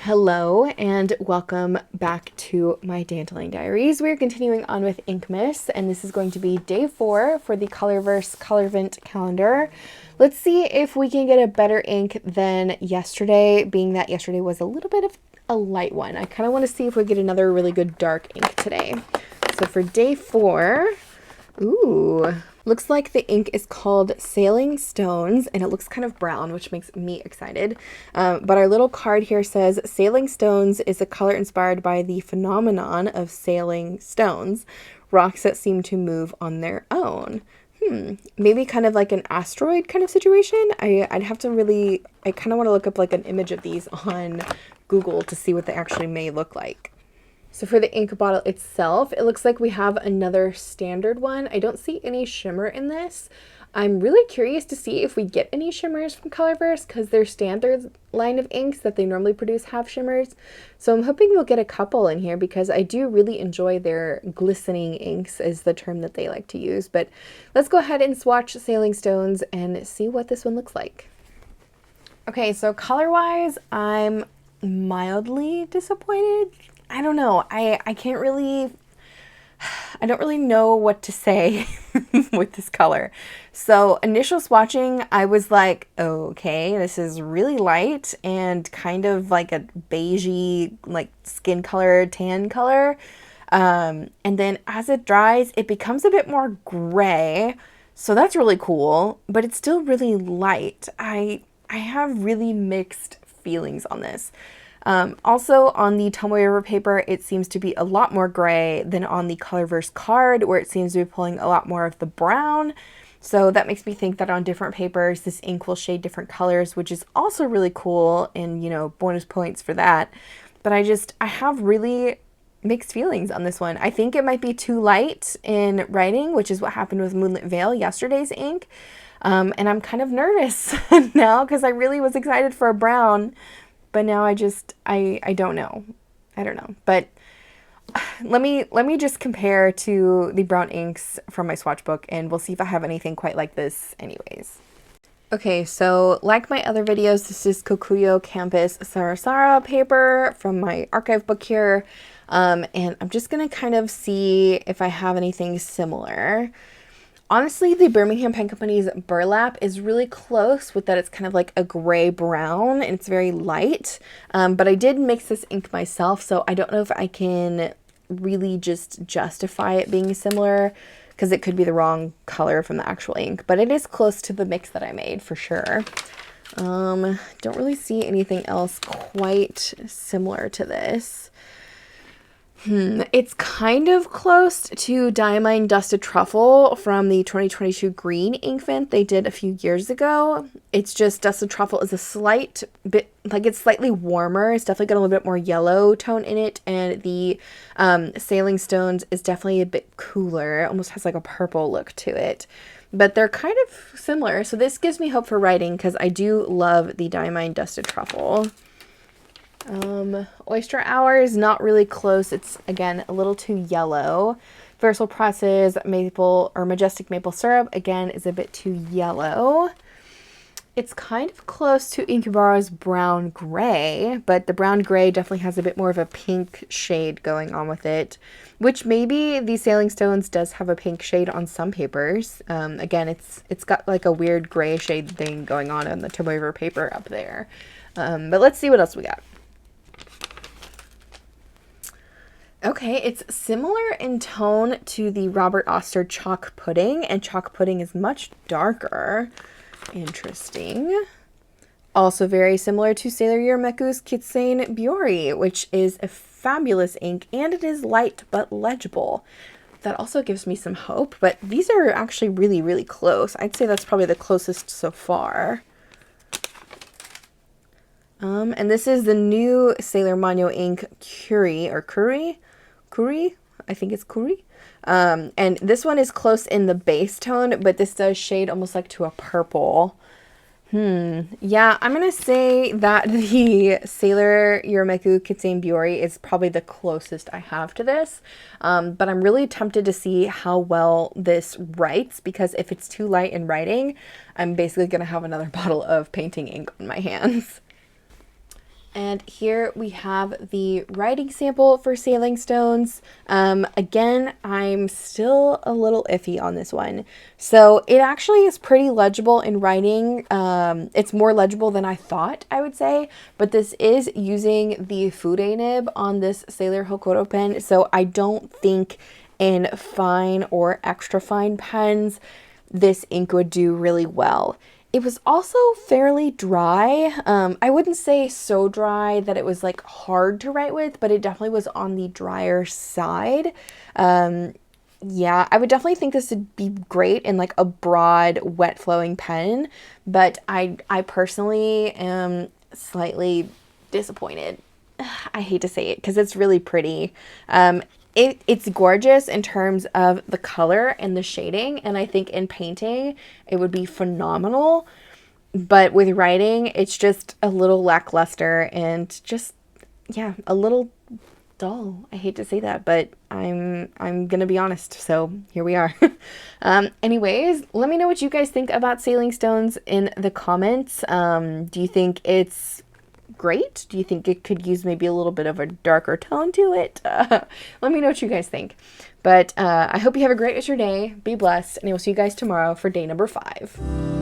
Hello and welcome back to my Dandelion Diaries. We're continuing on with Inkmas, and this is going to be day 4 for the Colorverse Colorvent calendar. Let's see if we can get a better ink than yesterday, being that yesterday was a little bit of a light one. I kind of want to see if we get another really good dark ink today. So for day 4, looks like the ink is called Sailing Stones, and it looks kind of brown, which makes me excited. But our little card here says, Sailing Stones is a color inspired by the phenomenon of sailing stones, rocks that seem to move on their own. Maybe kind of like an asteroid kind of situation. I'd have to really, I kind of want to look up like an image of these on Google to see what they actually may look like. So for the ink bottle itself, it looks like we have another standard one. I don't see any shimmer in this. I'm really curious to see if we get any shimmers from Colorverse because their standard line of inks that they normally produce have shimmers. So I'm hoping we'll get a couple in here because I do really enjoy their glistening inks is the term that they like to use. But let's go ahead and swatch Sailing Stones and see what this one looks like. Okay, so color-wise, I'm mildly disappointed. I don't know. I don't really know what to say with this color. So initial swatching, I was like, okay, this is really light and kind of like a beigey, like skin color, tan color. And then as it dries, it becomes a bit more gray. So that's really cool, but it's still really light. I have really mixed feelings on this. Also on the Tomoe paper, it seems to be a lot more gray than on the Colorverse card, where it seems to be pulling a lot more of the brown. So that makes me think that on different papers, this ink will shade different colors, which is also really cool and, you know, bonus points for that. But I have really mixed feelings on this one. I think it might be too light in writing, which is what happened with Moonlit Veil, yesterday's ink. And I'm kind of nervous now because I really was excited for a brown. But now I don't know. I don't know. But let me just compare to the brown inks from my swatch book and we'll see if I have anything quite like this anyways. Okay, so like my other videos, this is 𝗂𝗑𝗫 Sarasara paper from my archive book here. And I'm just going to kind of see if I have anything similar. Honestly, the Birmingham Pen Company's burlap is really close with that it's kind of like a gray brown and it's very light. But I did mix this ink myself, so I don't know if I can really just justify it being similar because it could be the wrong color from the actual ink. But it is close to the mix that I made for sure. Don't really see anything else quite similar to this. It's kind of close to Diamine Dusted Truffle from the 2022 green inkvent they did a few years ago. It's just Dusted Truffle is a slight bit, like it's slightly warmer. It's definitely got a little bit more yellow tone in it. And the Sailing Stones is definitely a bit cooler. It almost has like a purple look to it. But they're kind of similar. So this gives me hope for writing because I do love the Diamine Dusted Truffle. Oyster Hour is not really close. It's, again, a little too yellow. Versal Process Maple or Majestic Maple Syrup, again, is a bit too yellow. It's kind of close to 𝗬𝗫𝗁's Brown Gray, but the Brown Gray definitely has a bit more of a pink shade going on with it, which maybe the Sailing Stones does have a pink shade on some papers. Again, it's got like a weird gray shade thing going on the Tomoe paper up there. But let's see what else we got. Okay, it's similar in tone to the Robert Oster Chalk Pudding, and Chalk Pudding is much darker. Interesting. Also very similar to Sailor 𝗫𝗄𝗃 𝗫𝗃, which is a fabulous ink, and it is light but legible. That also gives me some hope, but these are actually really, really close. I'd say that's probably the closest so far. And this is the new Sailor Mano ink 𝗬𝗄𝗃, I think it's 𝗬𝗃. And this one is close in the base tone, but this does shade almost like to a purple. Yeah, I'm going to say that the Sailor 𝗫𝗄𝗃 𝗫𝗃 is probably the closest I have to this. But I'm really tempted to see how well this writes, because if it's too light in writing, I'm basically going to have another bottle of painting ink on my hands. And here we have the writing sample for Sailing Stones. Again, I'm still a little iffy on this one. So it actually is pretty legible in writing. It's more legible than I thought, I would say. But this is using the Fude nib on this Sailor Hocoro pen. So I don't think in fine or extra fine pens, this ink would do really well. It was also fairly dry. I wouldn't say so dry that it was like hard to write with, but it definitely was on the drier side. Yeah, I would definitely think this would be great in like a broad, wet flowing pen, but I personally am slightly disappointed. I hate to say it because it's really pretty. It's gorgeous in terms of the color and the shading, and I think in painting it would be phenomenal, but with writing it's just a little lackluster and just, yeah, a little dull. I hate to say that, but I'm gonna be honest, so here we are. Anyways, let me know what you guys think about Sailing Stones in the comments. Do you think it's great? Do you think it could use maybe a little bit of a darker tone to it? Let me know what you guys think. But I hope you have a great rest of your day. Be blessed, and I will see you guys tomorrow for day number 5.